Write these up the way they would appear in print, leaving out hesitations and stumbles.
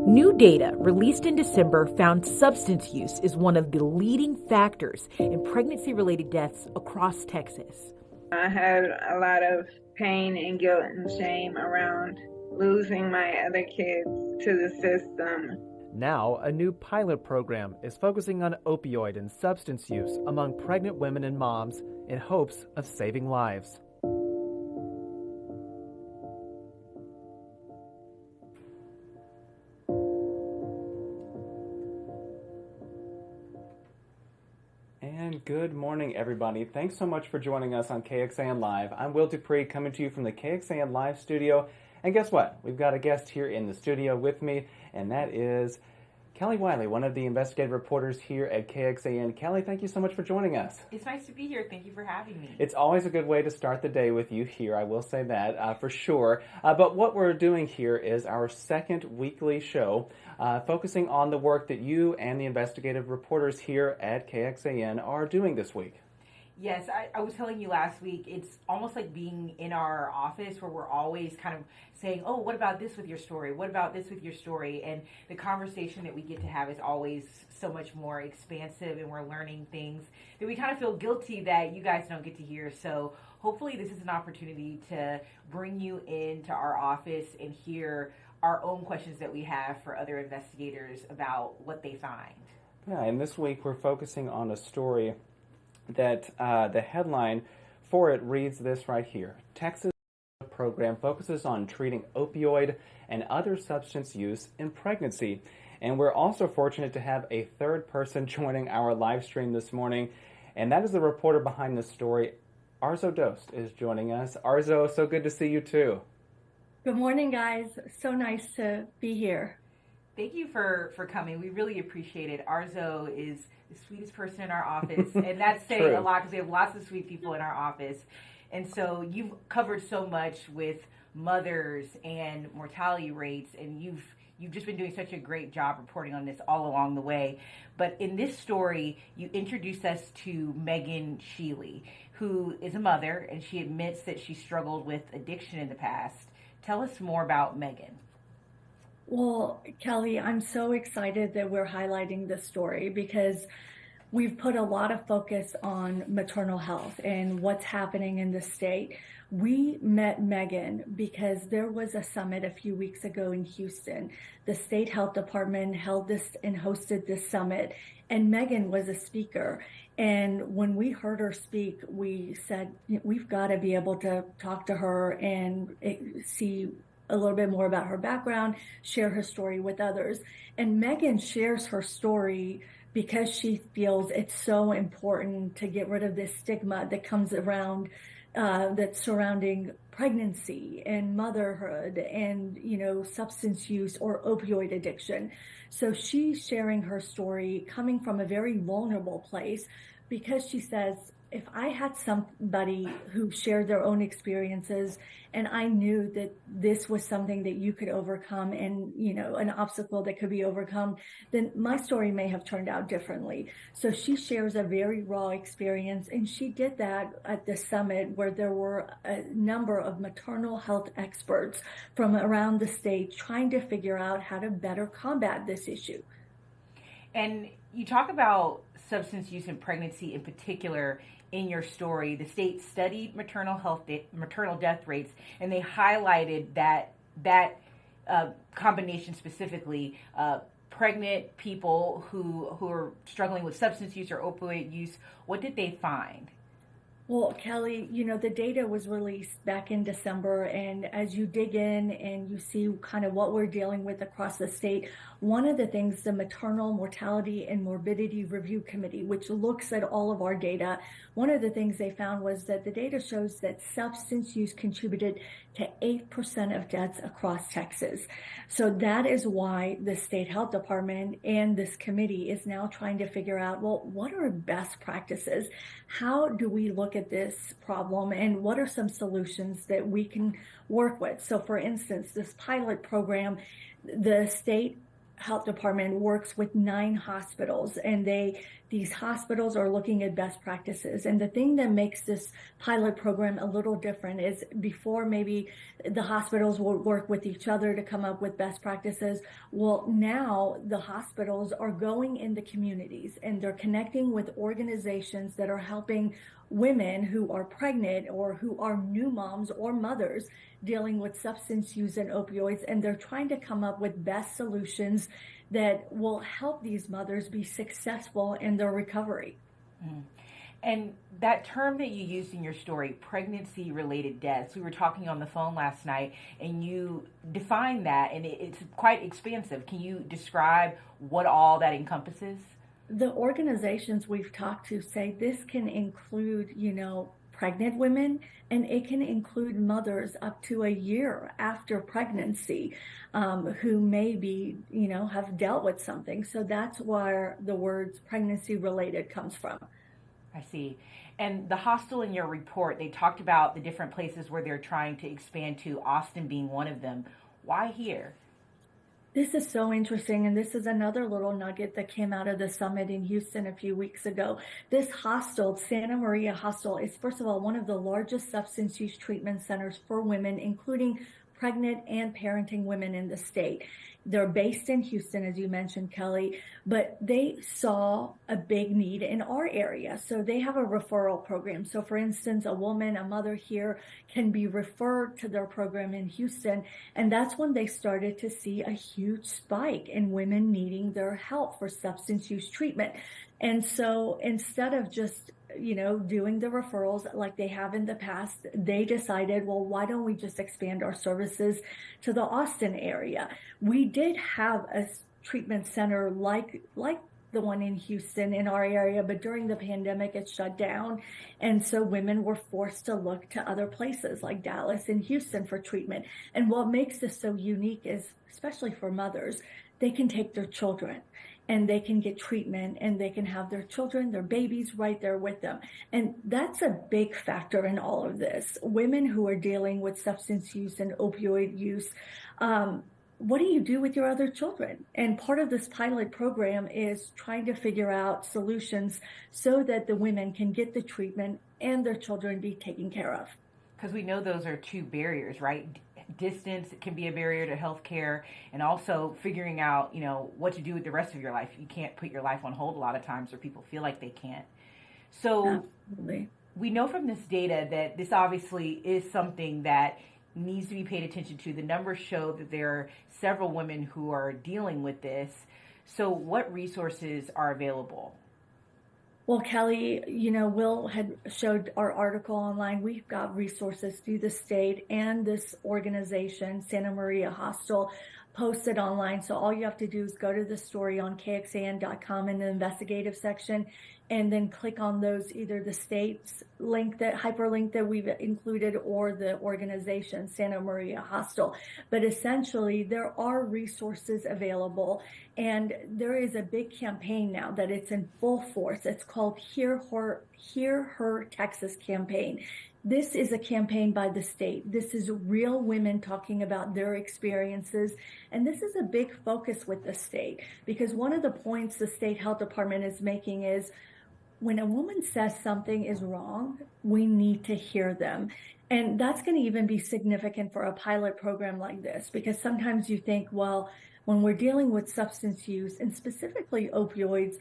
New data released in December found substance use is one of the leading factors in pregnancy-related deaths across Texas. I had a lot of pain and guilt and shame around losing my other kids to the system. Now, a new pilot program is focusing on opioid and substance use among pregnant women and moms in hopes of saving lives. And good morning, everybody. Thanks so much for joining us on KXAN Live. I'm Will Dupree, coming to you from the KXAN Live studio. And guess what? We've got a guest here in the studio with me, and that is Kelly Wiley, one of the investigative reporters here at KXAN. Kelly, thank you so much for joining us. It's nice to be here. Thank you for having me. It's always a good way to start the day with you here, I will say that for sure. But what we're doing here is our second weekly show focusing on the work that you and the investigative reporters here at KXAN are doing this week. Yes, I was telling you last week, it's almost like being in our office where we're always kind of saying, oh, what about this with your story? What about this with your story? And the conversation that we get to have is always so much more expansive, and we're learning things that we kind of feel guilty that you guys don't get to hear. So hopefully this is an opportunity to bring you into our office and hear our own questions that we have for other investigators about what they find. Yeah, and this week we're focusing on a story that the headline for it reads this right here. Texas program focuses on treating opioid and other substance use in pregnancy. And we're also fortunate to have a third person joining our live stream this morning, and that is the reporter behind this story. Arzo Dost is joining us. Arzo, so good to see you too. Good morning, guys. So nice to be here. Thank you for coming. We really appreciate it. Arzo is the sweetest person in our office, and that's saying a lot because we have lots of sweet people in our office. And so you've covered so much with mothers and mortality rates, and you've just been doing such a great job reporting on this all along the way. But in this story, you introduced us to Megan Sheely, who is a mother, and she admits that she struggled with addiction in the past. Tell us more about Megan. Well, Kelly, I'm so excited that we're highlighting this story because we've put a lot of focus on maternal health and what's happening in the state. We met Megan because there was a summit a few weeks ago in Houston. The state health department held this and hosted this summit, and Megan was a speaker. And when we heard her speak, we said, we've got to be able to talk to her and see a little bit more about her background, share her story with others. And Megan shares her story because she feels it's so important to get rid of this stigma that comes around that's surrounding pregnancy and motherhood and, substance use or opioid addiction. So she's sharing her story coming from a very vulnerable place because she says, if I had somebody who shared their own experiences and I knew that this was something that you could overcome and, an obstacle that could be overcome, then my story may have turned out differently. So she shares a very raw experience, and she did that at the summit where there were a number of maternal health experts from around the state trying to figure out how to better combat this issue. And you talk about substance use in pregnancy in particular in your story. The state studied maternal death rates, and they highlighted that combination specifically. Pregnant people who are struggling with substance use or opioid use, what did they find? Well, Kelly, the data was released back in December, and as you dig in and you see kind of what we're dealing with across the state, one of the things the Maternal Mortality and Morbidity Review Committee, which looks at all of our data, one of the things they found was that the data shows that substance use contributed to 8% of deaths across Texas. So that is why the state health department and this committee is now trying to figure out, well, what are best practices? How do we look at this problem, and what are some solutions that we can work with? So for instance, this pilot program, the state health department works with 9 hospitals, and they these hospitals are looking at best practices. And the thing that makes this pilot program a little different is before maybe the hospitals will work with each other to come up with best practices. Well, now the hospitals are going in the communities and they're connecting with organizations that are helping women who are pregnant or who are new moms or mothers dealing with substance use and opioids. And they're trying to come up with best solutions that will help these mothers be successful in their recovery. Mm. And that term that you used in your story, pregnancy-related deaths, we were talking on the phone last night, and you defined that, and it's quite expansive. Can you describe what all that encompasses? The organizations we've talked to say this can include, pregnant women, and it can include mothers up to a year after pregnancy who maybe, have dealt with something. So that's where the words pregnancy related comes from. I see. And the hostel in your report, they talked about the different places where they're trying to expand to, Austin being one of them. Why here? This is so interesting, and this is another little nugget that came out of the summit in Houston a few weeks ago. This hostel, Santa Maria Hostel, is first of all one of the largest substance use treatment centers for women, including pregnant and parenting women in the state. They're based in Houston, as you mentioned, Kelly, but they saw a big need in our area. So they have a referral program. So for instance, a mother here can be referred to their program in Houston. And that's when they started to see a huge spike in women needing their help for substance use treatment. And so instead of just doing the referrals like they have in the past, they decided, well, why don't we just expand our services to the Austin area? We did have a treatment center like the one in Houston in our area, but during the pandemic, it shut down. And so women were forced to look to other places like Dallas and Houston for treatment. And what makes this so unique is, especially for mothers, they can take their children and they can get treatment and they can have their children, their babies right there with them. And that's a big factor in all of this. Women who are dealing with substance use and opioid use, what do you do with your other children? And part of this pilot program is trying to figure out solutions so that the women can get the treatment and their children be taken care of. Because we know those are two barriers, right? Distance can be a barrier to healthcare, and also figuring out, what to do with the rest of your life. You can't put your life on hold a lot of times, or people feel like they can't. So Absolutely. We know from this data that this obviously is something that needs to be paid attention to. The numbers show that there are several women who are dealing with this. So what resources are available? Well, Kelly, Will had showed our article online. We've got resources through the state and this organization, Santa Maria Hostel, posted online. So all you have to do is go to the story on KXAN.com in the investigative section, and then click on those, either the state's link, that hyperlink that we've included, or the organization, Santa Maria Hostel. But essentially, there are resources available, and there is a big campaign now that it's in full force. It's called Hear Her Texas campaign. This is a campaign by the state. This is real women talking about their experiences. And this is a big focus with the state, because one of the points the state health department is making is, when a woman says something is wrong, we need to hear them. And that's going to even be significant for a pilot program like this, because sometimes you think, well, when we're dealing with substance use, and specifically opioids,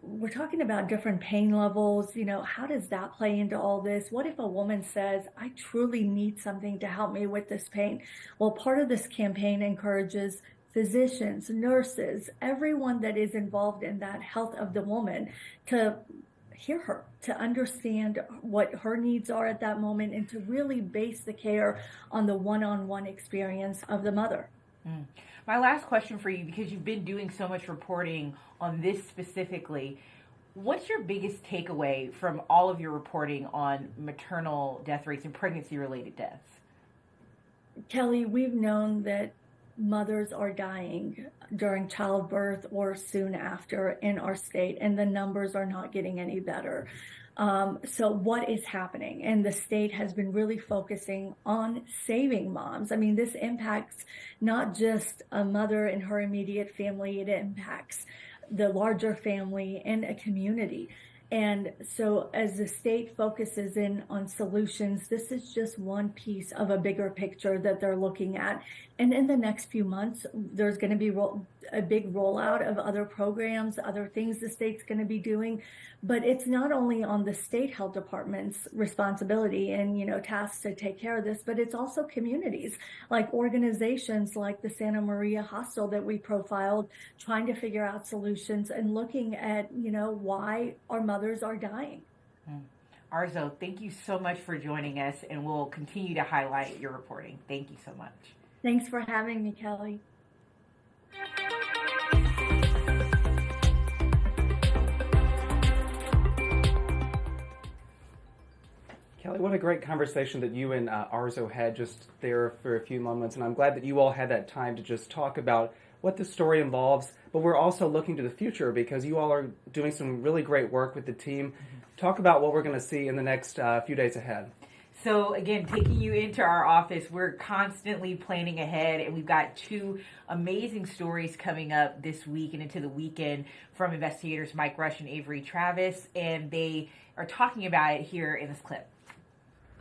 we're talking about different pain levels. How does that play into all this? What if a woman says, I truly need something to help me with this pain? Well, part of this campaign encourages physicians, nurses, everyone that is involved in that health of the woman to hear her, to understand what her needs are at that moment, and to really base the care on the one-on-one experience of the mother. Mm. My last question for you, because you've been doing so much reporting on this specifically, what's your biggest takeaway from all of your reporting on maternal death rates and pregnancy-related deaths? Kelly, we've known that mothers are dying during childbirth or soon after in our state, and the numbers are not getting any better. So what is happening? And the state has been really focusing on saving moms. I mean, this impacts not just a mother and her immediate family, it impacts the larger family, and a community. And so as the state focuses in on solutions, this is just one piece of a bigger picture that they're looking at. And in the next few months, there's going to be a big rollout of other programs, other things the state's going to be doing. But it's not only on the state health department's responsibility and, tasks to take care of this, but it's also communities, like organizations like the Santa Maria Hostel that we profiled, trying to figure out solutions and looking at, why our mothers are dying. Arzo, thank you so much for joining us, and we'll continue to highlight your reporting. Thank you so much. Thanks for having me, Kelly. Kelly, what a great conversation that you and Arzo had just there for a few moments, and I'm glad that you all had that time to just talk about what the story involves, but we're also looking to the future because you all are doing some really great work with the team. Talk about what we're going to see in the next few days ahead. So again, taking you into our office, we're constantly planning ahead, and we've got 2 amazing stories coming up this week and into the weekend from investigators Mike Rush and Avery Travis, and they are talking about it here in this clip.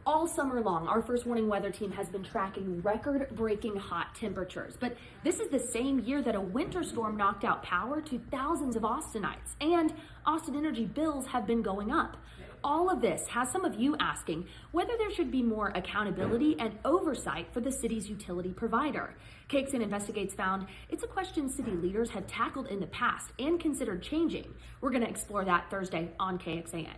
All summer long, our First Warning weather team has been tracking record-breaking hot temperatures. But this is the same year that a winter storm knocked out power to thousands of Austinites, and Austin Energy bills have been going up. All of this has some of you asking whether there should be more accountability and oversight for the city's utility provider. KXAN Investigates found it's a question city leaders have tackled in the past and considered changing. We're going to explore that Thursday on KXAN.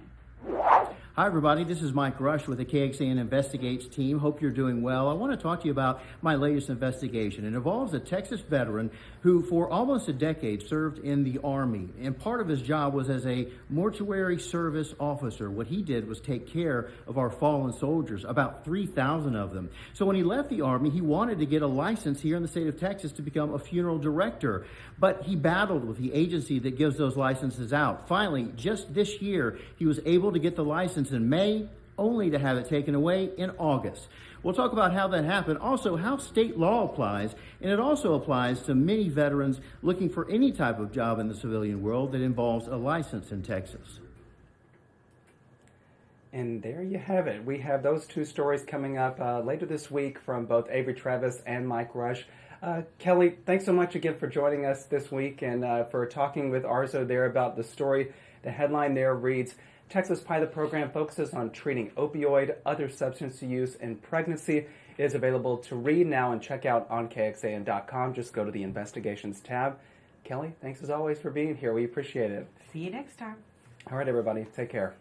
Hi everybody, this is Mike Rush with the KXAN Investigates team. Hope you're doing well. I want to talk to you about my latest investigation. It involves a Texas veteran who for almost a decade served in the Army, and part of his job was as a mortuary service officer. What he did was take care of our fallen soldiers, about 3,000 of them. So when he left the Army, he wanted to get a license here in the state of Texas to become a funeral director, but he battled with the agency that gives those licenses out. Finally, just this year, he was able to get the license in May, only to have it taken away in August. We'll talk about how that happened, also how state law applies, and it also applies to many veterans looking for any type of job in the civilian world that involves a license in Texas. And there you have it. We have those 2 stories coming up later this week from both Avery Travis and Mike Rush. Kelly, thanks so much again for joining us this week and for talking with Arzo there about the story. The headline there reads, Texas pilot program focuses on treating opioid, other substance use in pregnancy. It is available to read now and check out on KXAN.com. Just go to the Investigations tab. Kelly, thanks as always for being here. We appreciate it. See you next time. All right, everybody. Take care.